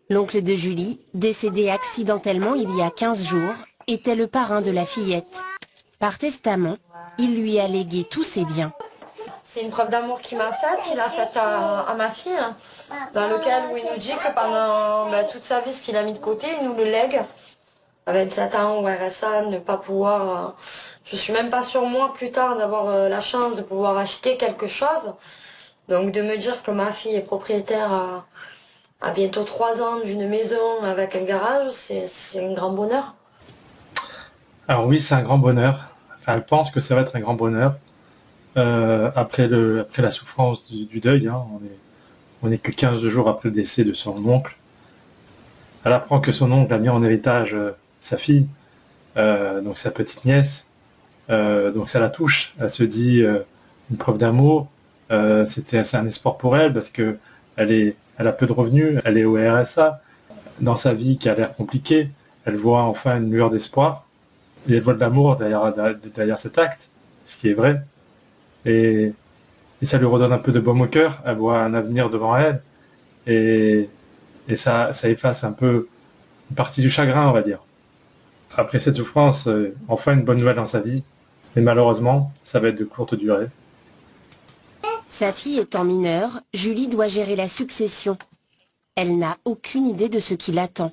L'oncle de Julie, décédé accidentellement il y a 15 jours, était le parrain de la fillette. Par testament, il lui a légué tous ses biens. C'est une preuve d'amour qu'il m'a faite, qu'il a faite à ma fille, hein, dans lequel où il nous dit que pendant toute sa vie, ce qu'il a mis de côté, il nous le lègue. À 27 ans au RSA, ne pas pouvoir... je suis même pas sûre, moi, plus tard, d'avoir la chance de pouvoir acheter quelque chose. Donc de me dire que ma fille est propriétaire à bientôt 3 ans d'une maison avec un garage, c'est un grand bonheur. Alors oui, c'est un grand bonheur. Enfin, elle pense que ça va être un grand bonheur. Après la souffrance du deuil, hein, on est que 15 jours après le décès de son oncle. Elle apprend que son oncle a mis en héritage sa fille, donc sa petite nièce. Donc ça la touche. Elle se dit une preuve d'amour. C'est un espoir pour elle parce que elle a peu de revenus, elle est au RSA. Dans sa vie qui a l'air compliquée, elle voit enfin une lueur d'espoir. Et elle voit de l'amour derrière cet acte, ce qui est vrai. Et ça lui redonne un peu de baume au cœur. Elle voit un avenir devant elle. Et ça efface un peu une partie du chagrin, on va dire. Après cette souffrance, enfin une bonne nouvelle dans sa vie. Mais malheureusement, ça va être de courte durée. Sa fille étant mineure, Julie doit gérer la succession. Elle n'a aucune idée de ce qui l'attend.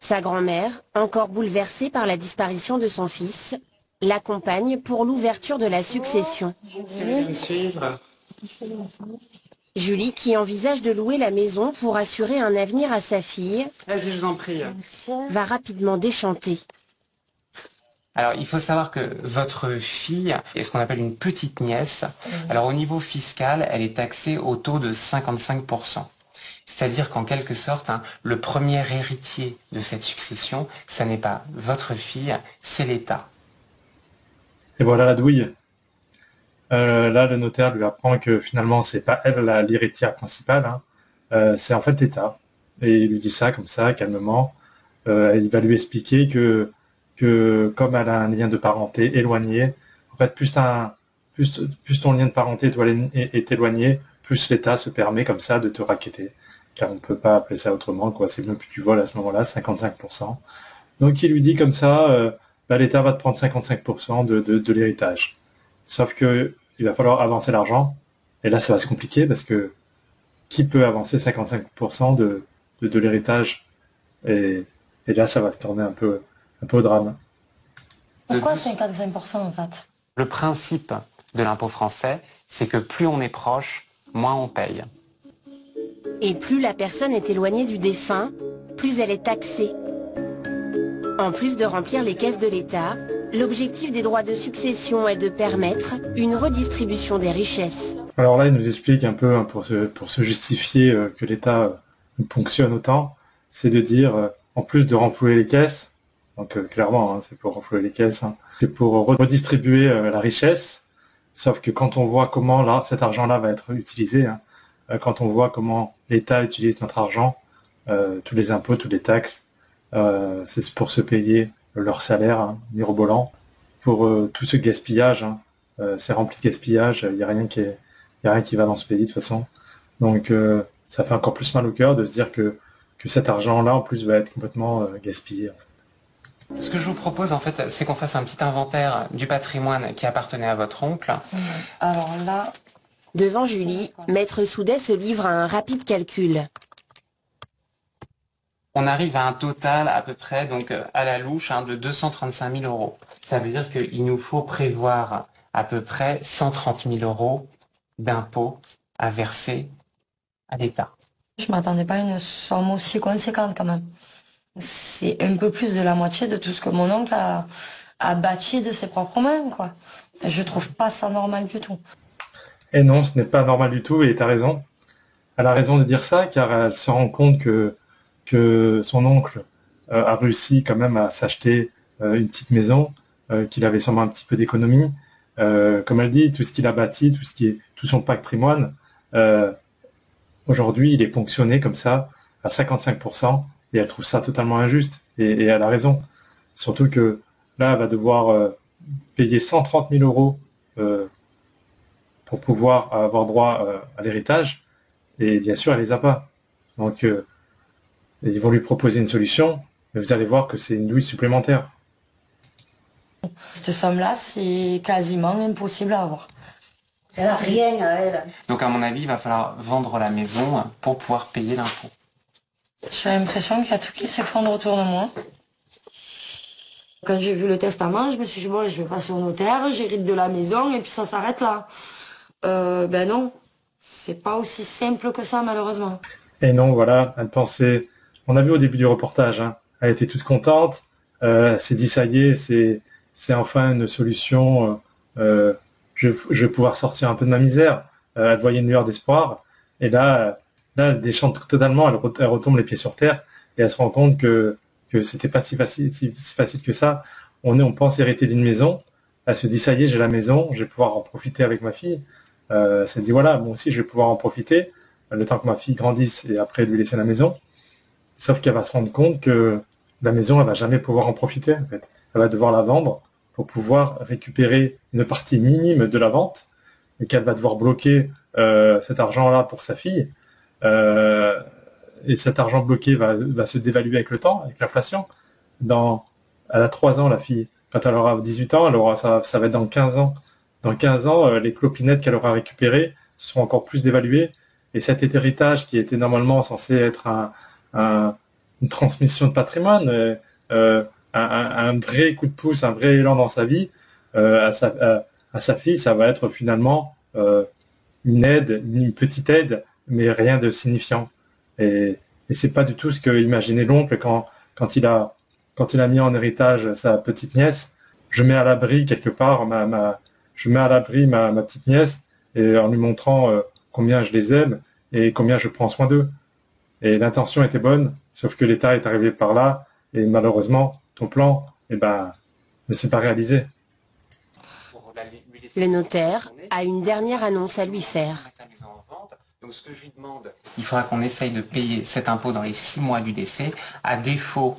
Sa grand-mère, encore bouleversée par la disparition de son fils, l'accompagne pour l'ouverture de la succession. Julie, qui envisage de louer la maison pour assurer un avenir à sa fille, Vas-y, je vous en prie. va rapidement déchanter. Alors, il faut savoir que votre fille est ce qu'on appelle une petite nièce. Alors, au niveau fiscal, elle est taxée au taux de 55%. C'est-à-dire qu'en quelque sorte, le premier héritier de cette succession, ça n'est pas votre fille, c'est l'État. Et voilà la douille. Là, le notaire lui apprend que finalement, c'est pas elle l'héritière principale, hein. C'est en fait l'État. Et il lui dit ça comme ça, calmement. Il va lui expliquer que comme elle a un lien de parenté éloigné, en fait, plus ton lien de parenté est éloigné, plus l'État se permet comme ça de te racketter. Car on ne peut pas appeler ça autrement, quoi. C'est même plus du vol à ce moment-là, 55%. Donc il lui dit comme ça, l'État va te prendre 55% de l'héritage. Sauf que il va falloir avancer l'argent, et là ça va se compliquer parce que qui peut avancer 55% de l'héritage, et là ça va se tourner un peu au drame. Pourquoi 55% en fait? Le principe de l'impôt français, c'est que plus on est proche, moins on paye. Et plus la personne est éloignée du défunt, plus elle est taxée. En plus de remplir les caisses de l'État, l'objectif des droits de succession est de permettre une redistribution des richesses. Alors là, il nous explique un peu, hein, pour se justifier que l'État ponctionne autant, c'est de dire, en plus de renflouer les caisses, donc clairement, hein, c'est pour renflouer les caisses, hein, c'est pour redistribuer la richesse, sauf que quand on voit comment là, cet argent-là va être utilisé, hein, quand on voit comment l'État utilise notre argent, tous les impôts, toutes les taxes, c'est pour se payer leur salaire, hein, mirobolant, pour tout ce gaspillage, hein, c'est rempli de gaspillage, il n'y a rien qui va dans ce pays de toute façon. Donc ça fait encore plus mal au cœur de se dire que cet argent-là en plus va être complètement gaspillé. Ce que je vous propose en fait, c'est qu'on fasse un petit inventaire du patrimoine qui appartenait à votre oncle. Alors là... Devant Julie, Maître Soudet se livre à un rapide calcul. On arrive à un total à peu près, donc à la louche, de 235 000 euros. Ça veut dire qu'il nous faut prévoir à peu près 130 000 euros d'impôts à verser à l'État. Je m'attendais pas à une somme aussi conséquente quand même. C'est un peu plus de la moitié de tout ce que mon oncle a bâti de ses propres mains, quoi. Je trouve pas ça normal du tout. Et non, ce n'est pas normal du tout, et tu as raison. Elle a raison de dire ça, car elle se rend compte que son oncle a réussi quand même à s'acheter une petite maison, qu'il avait sûrement un petit peu d'économie. Comme elle dit, tout ce qu'il a bâti, tout son patrimoine, aujourd'hui, il est ponctionné comme ça à 55%, et elle trouve ça totalement injuste, et elle a raison. Surtout que là, elle va devoir payer 130 000 euros pour pouvoir avoir droit à l'héritage, et bien sûr, elle les a pas. Donc, Et ils vont lui proposer une solution, mais vous allez voir que c'est une douille supplémentaire. Cette somme-là, c'est quasiment impossible à avoir. Elle n'a rien à elle. Donc à mon avis, il va falloir vendre la maison pour pouvoir payer l'impôt. J'ai l'impression qu'il y a tout qui s'effondre autour de moi. Quand j'ai vu le testament, je me suis dit, bon, je vais passer au notaire, j'hérite de la maison et puis ça s'arrête là. Ben non, c'est pas aussi simple que ça malheureusement. Et non, voilà, elle pensait, on a vu au début du reportage, hein, elle était toute contente, elle s'est dit ça y est, c'est enfin une solution, je vais pouvoir sortir un peu de ma misère, elle voyait une lueur d'espoir, et là elle déchante totalement, elle retombe les pieds sur terre, et elle se rend compte que c'était pas si facile que ça. On pense hériter d'une maison, elle se dit ça y est, j'ai la maison, je vais pouvoir en profiter avec ma fille, elle s'est dit voilà, moi aussi je vais pouvoir en profiter, le temps que ma fille grandisse et après lui laisser la maison. Sauf qu'elle va se rendre compte que la maison, elle va jamais pouvoir en profiter, en fait. Elle va devoir la vendre pour pouvoir récupérer une partie minime de la vente et qu'elle va devoir bloquer cet argent-là pour sa fille. Et cet argent bloqué va se dévaluer avec le temps, avec l'inflation. Elle a 3 ans, la fille. Quand elle aura 18 ans, ça va être dans 15 ans. Dans 15 ans, les clopinettes qu'elle aura récupérées seront encore plus dévaluées. Et cet héritage qui était normalement censé être une transmission de patrimoine, un vrai coup de pouce, un vrai élan dans sa vie, à sa fille, ça va être finalement une aide, une petite aide, mais rien de signifiant. Et c'est pas du tout ce que imaginait l'oncle quand il a mis en héritage sa petite nièce. Je mets à l'abri quelque part ma petite nièce, et en lui montrant combien je les aime et combien je prends soin d'eux. Et l'intention était bonne, sauf que l'État est arrivé par là, et malheureusement, ton plan, ne s'est pas réalisé. Le notaire a une dernière annonce à lui faire. Donc ce que je lui demande, il faudra qu'on essaye de payer cet impôt dans les 6 mois du décès. À défaut,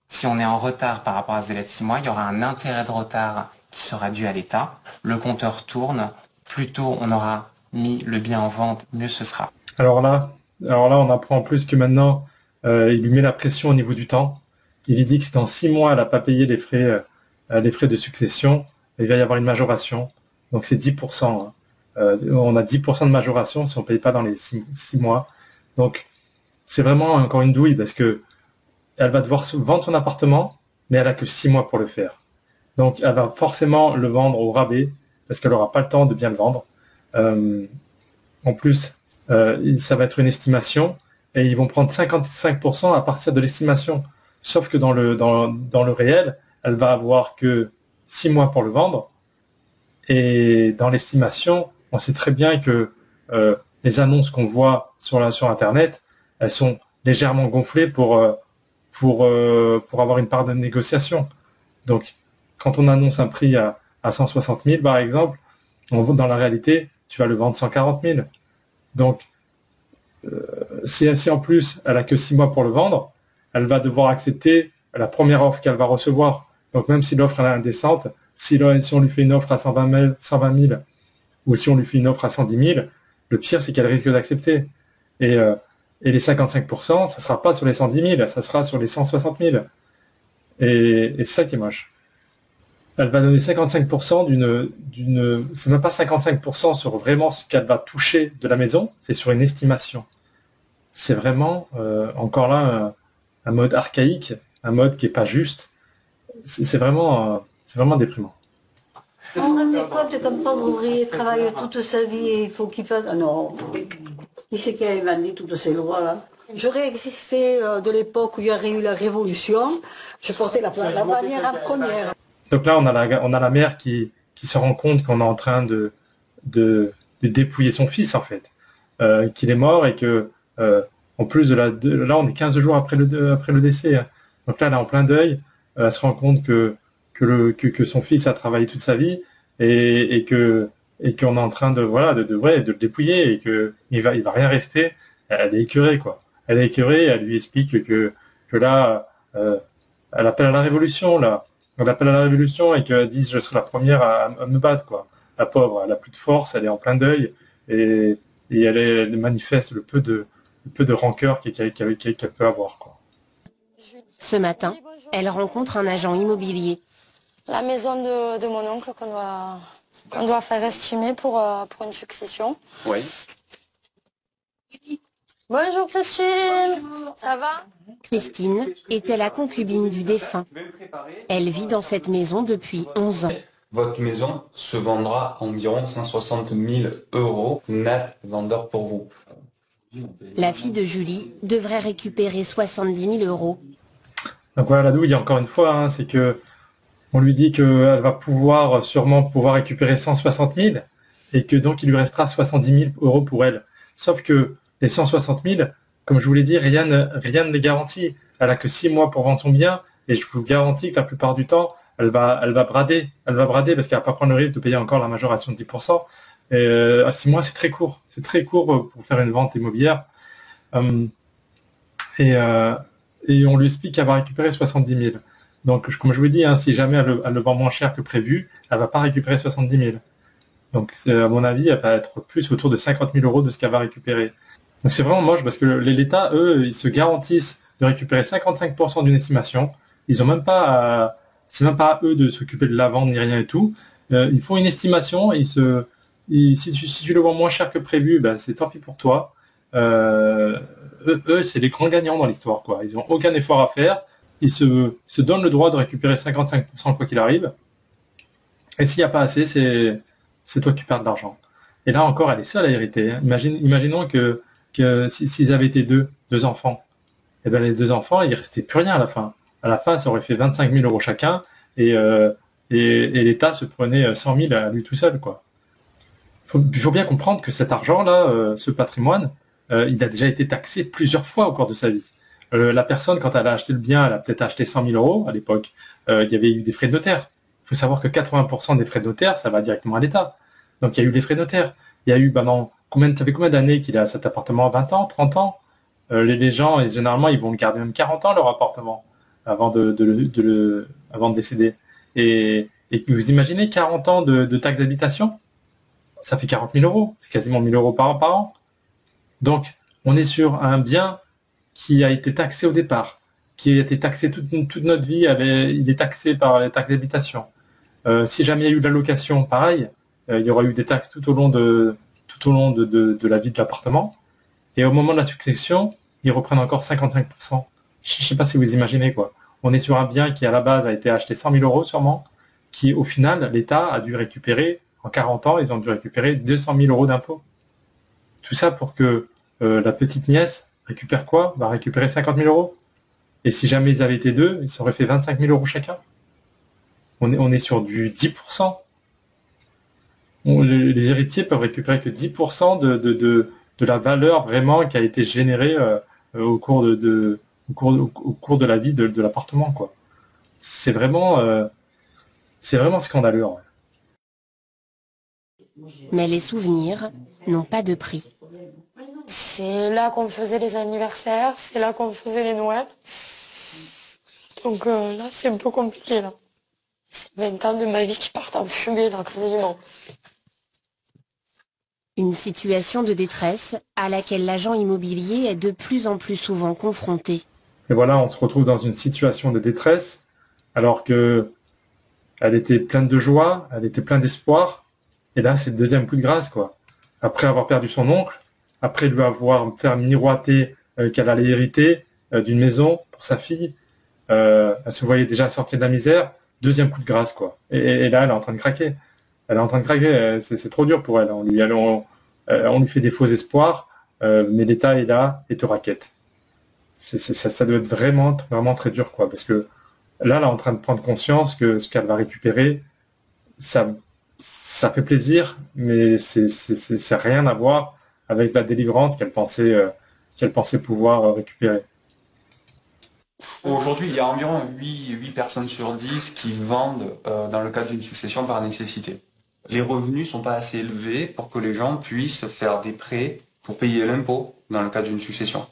si on est en retard par rapport à ce délai de 6 mois, il y aura un intérêt de retard qui sera dû à l'État. Le compteur tourne. Plus tôt on aura mis le bien en vente, mieux ce sera. Alors là, on apprend en plus que maintenant, il lui met la pression au niveau du temps. Il lui dit que si dans 6 mois, elle n'a pas payé les frais de succession, il va y avoir une majoration. Donc c'est 10%. Hein. On a 10% de majoration si on ne paye pas dans les 6 mois. Donc c'est vraiment encore une douille parce que elle va devoir vendre son appartement, mais elle a que 6 mois pour le faire. Donc elle va forcément le vendre au rabais parce qu'elle n'aura pas le temps de bien le vendre. En plus, ça va être une estimation et ils vont prendre 55% à partir de l'estimation. Sauf que dans le réel, elle va avoir que 6 mois pour le vendre. Et dans l'estimation, on sait très bien que les annonces qu'on voit sur Internet, elles sont légèrement gonflées pour avoir une part de négociation. Donc, quand on annonce un prix à 160 000, par exemple, dans la réalité, tu vas le vendre 140 000. Donc, si en plus, elle a que 6 mois pour le vendre, elle va devoir accepter la première offre qu'elle va recevoir. Donc, même si l'offre est indécente, si on lui fait une offre à 120 000 ou si on lui fait une offre à 110 000, le pire, c'est qu'elle risque d'accepter. Et les 55%, ça sera pas sur les 110 000, ça sera sur les 160 000. Et c'est ça qui est moche. Elle va donner 55% c'est même pas 55% sur vraiment ce qu'elle va toucher de la maison, c'est sur une estimation. C'est vraiment, encore là, un mode archaïque, un mode qui est pas juste. C'est vraiment déprimant. On rend compte qu'un pauvre ouvrier travaille toute sa vie et il faut qu'il fasse... Ah non, qui c'est qui a inventé toutes ces lois-là? J'aurais existé de l'époque où il y aurait eu la révolution, je portais la bannière en première. Donc là, on a la mère qui se rend compte qu'on est en train de dépouiller son fils, en fait. Qu'il est mort et que, en plus là, on est 15 jours après le décès. Hein. Donc là, elle est en plein deuil. Elle se rend compte que son fils a travaillé toute sa vie et qu'on est en train de le dépouiller et que il va rien rester. Elle est écœurée, quoi. Elle est écœurée. Elle lui explique que là, elle appelle à la révolution, là. Elle appelle à la révolution et qu'elle dit je serai la première à me battre, quoi. La pauvre, elle a plus de force, elle est en plein deuil et elle manifeste le peu de rancœur qu'elle peut avoir, quoi. Ce matin, elle rencontre un agent immobilier. La maison de mon oncle qu'on doit faire estimer pour une succession. Oui. Bonjour Christine, ça va? Christine était la concubine du défunt. Elle vit dans cette maison depuis 11 ans. Votre maison se vendra environ 160 000 € net vendeur pour vous. La fille de Julie devrait récupérer 70 000 €. Donc voilà, la douille, encore une fois, hein, c'est que on lui dit qu'elle va sûrement pouvoir récupérer 160 000 et que donc il lui restera 70 000 € pour elle. Sauf que les 160 000, comme je vous l'ai dit, rien ne les garantit. Elle a que 6 mois pour vendre son bien et je vous garantis que la plupart du temps, elle va brader parce qu'elle va pas prendre le risque de payer encore la majoration de 10%. Et à 6 mois, c'est très court. C'est très court pour faire une vente immobilière. Et on lui explique qu'elle va récupérer 70 000. Donc, comme je vous dis, hein, si jamais elle le vend moins cher que prévu, elle va pas récupérer 70 000. Donc, à mon avis, elle va être plus autour de 50 000 € de ce qu'elle va récupérer. Donc, c'est vraiment moche parce que l'État, eux, ils se garantissent de récupérer 55% d'une estimation. Ils ont même pas, c'est même pas à eux de s'occuper de la vente ni rien et tout. Ils font une estimation, si tu le vends moins cher que prévu, ben, c'est tant pis pour toi. Eux, c'est les grands gagnants dans l'histoire, quoi. Ils ont aucun effort à faire. Ils se donnent le droit de récupérer 55% quoi qu'il arrive. Et s'il n'y a pas assez, c'est toi qui perds de l'argent. Et là encore, elle est seule à hériter. Hein. Imaginons que s'ils avaient été deux enfants, et ben les deux enfants, il restait plus rien à la fin. À la fin, ça aurait fait 25 000 € chacun, et l'État se prenait 100 000 à lui tout seul, quoi. Il faut bien comprendre que cet argent-là, ce patrimoine, il a déjà été taxé plusieurs fois au cours de sa vie. La personne, quand elle a acheté le bien, elle a peut-être acheté 100 000 € à l'époque. Il y avait eu des frais de notaire. Il faut savoir que 80% des frais de notaire, ça va directement à l'État. Donc il y a eu des frais de notaire. Il y a eu, ça fait combien d'années qu'il a cet appartement? 20 ans, 30 ans? Les gens, généralement, ils vont garder même 40 ans leur appartement avant de décéder. Et vous imaginez 40 ans de taxe d'habitation? Ça fait 40 000 €. C'est quasiment 1 000 € par an. Donc, on est sur un bien qui a été taxé au départ, qui a été taxé toute notre vie, il est taxé par les taxes d'habitation. Si jamais il y a eu de la location, pareil, il y aura eu des taxes tout au long de la vie de l'appartement. Et au moment de la succession, ils reprennent encore 55%. Je ne sais pas si vous imaginez, quoi. On est sur un bien qui, à la base, a été acheté 100 000 € sûrement, qui, au final, l'État a dû récupérer, en 40 ans, ils ont dû récupérer 200 000 € d'impôts. Tout ça pour que la petite nièce récupère quoi? Va récupérer 50 000 €. Et si jamais ils avaient été deux, ils auraient fait 25 000 € chacun. On est sur du 10%. Les héritiers peuvent récupérer que 10% de la valeur vraiment qui a été générée au cours de la vie de l'appartement, quoi. C'est vraiment scandaleux. Ouais. Mais les souvenirs n'ont pas de prix. C'est là qu'on faisait les anniversaires, c'est là qu'on faisait les Noëls. Donc là, c'est un peu compliqué, là. C'est 20 ans de ma vie qui partent en fumée, là, quasiment. Une situation de détresse à laquelle l'agent immobilier est de plus en plus souvent confronté. Et voilà, on se retrouve dans une situation de détresse, alors que elle était pleine de joie, elle était pleine d'espoir, et là, c'est le deuxième coup de grâce, quoi. Après avoir perdu son oncle, après lui avoir fait miroiter qu'elle allait hériter d'une maison pour sa fille, elle se voyait déjà sortir de la misère, deuxième coup de grâce, quoi. Et là, elle est en train de craquer. Elle est en train de craquer, c'est trop dur pour elle. On lui fait des faux espoirs, mais l'État est là et te raquette. Ça doit être vraiment, vraiment très dur, quoi, parce que là, elle est en train de prendre conscience que ce qu'elle va récupérer, ça fait plaisir, mais c'est rien à voir avec la délivrance qu'elle pensait pouvoir récupérer. Aujourd'hui, il y a environ 8 personnes sur 10 qui vendent dans le cadre d'une succession par nécessité. Les revenus ne sont pas assez élevés pour que les gens puissent faire des prêts pour payer l'impôt dans le cadre d'une succession.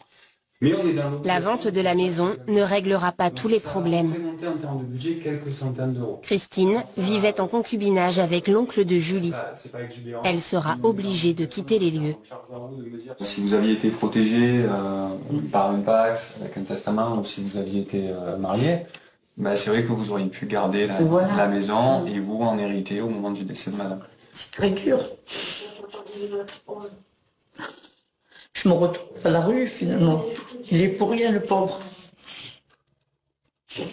Mais on est dans La vente de la maison ne réglera pas tous les problèmes. en termes de budget quelques centaines d'euros. Christine vivait en concubinage avec l'oncle de Julie. Elle sera obligée de quitter les lieux. Si vous aviez été protégé par un pacte, avec un testament, ou si vous aviez été marié, ben c'est vrai que vous auriez pu garder la maison et vous en hériter au moment du décès de madame. C'est très dur. Je me retrouve à la rue finalement. Il est pour rien le pauvre. Ça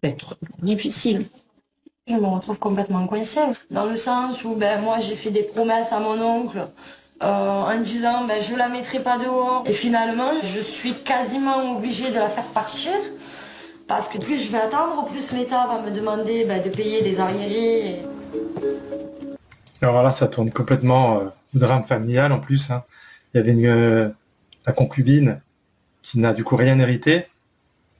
va être difficile. Je me retrouve complètement coincée, dans le sens où moi j'ai fait des promesses à mon oncle en disant je la mettrai pas dehors. Et finalement, je suis quasiment obligée de la faire partir parce que plus je vais attendre, plus l'État va me demander de payer des arriérés. Alors là, ça tourne complètement drame familial en plus. Hein. Il y avait la concubine qui n'a du coup rien hérité.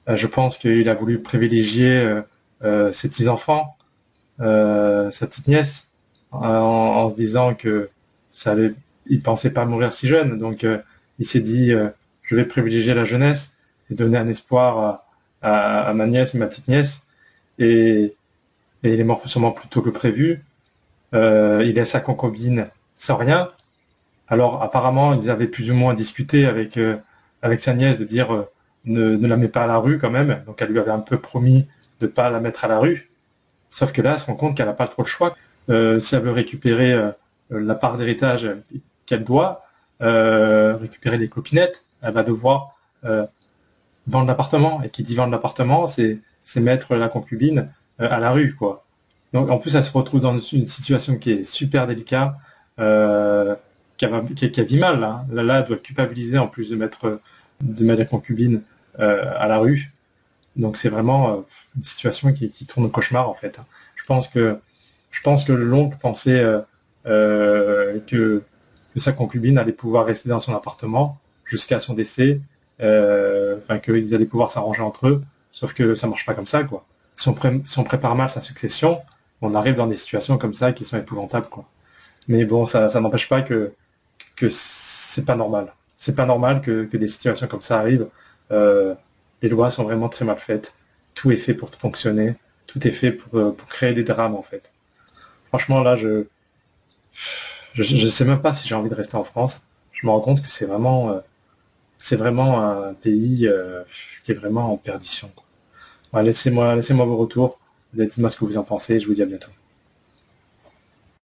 Je pense qu'il a voulu privilégier ses petits-enfants, sa petite nièce, en se disant que il pensait pas mourir si jeune. Donc il s'est dit je vais privilégier la jeunesse et donner un espoir à ma nièce et ma petite nièce. Et il est mort sûrement plus tôt que prévu. Il laisse sa concubine sans rien. Alors apparemment ils avaient plus ou moins discuté avec sa nièce de dire ne la mets pas à la rue quand même. Donc elle lui avait un peu promis de pas la mettre à la rue. Sauf que là elle se rend compte qu'elle n'a pas trop le choix. Si elle veut récupérer la part d'héritage qu'elle doit, récupérer les copinettes, elle va devoir vendre l'appartement. Et qui dit vendre l'appartement, c'est mettre la concubine à la rue, quoi. Donc en plus elle se retrouve dans une situation qui est super délicate, qui vit mal là. Là elle doit culpabiliser en plus de mettre la concubine à la rue. Donc c'est vraiment une situation qui tourne au cauchemar en fait. Je pense que l'oncle pensait que sa concubine allait pouvoir rester dans son appartement jusqu'à son décès, qu'ils allaient pouvoir s'arranger entre eux, sauf que ça marche pas comme ça, quoi. Si on prépare mal sa succession, on arrive dans des situations comme ça qui sont épouvantables, quoi. Mais bon, ça n'empêche pas que c'est pas normal. C'est pas normal que des situations comme ça arrivent. Les lois sont vraiment très mal faites. Tout est fait pour fonctionner. Tout est fait pour créer des drames, en fait. Franchement, là, je sais même pas si j'ai envie de rester en France. Je me rends compte que c'est vraiment un pays qui est vraiment en perdition, quoi. Ouais, laissez-moi vos retours. Dites-moi ce que vous en pensez. Je vous dis à bientôt.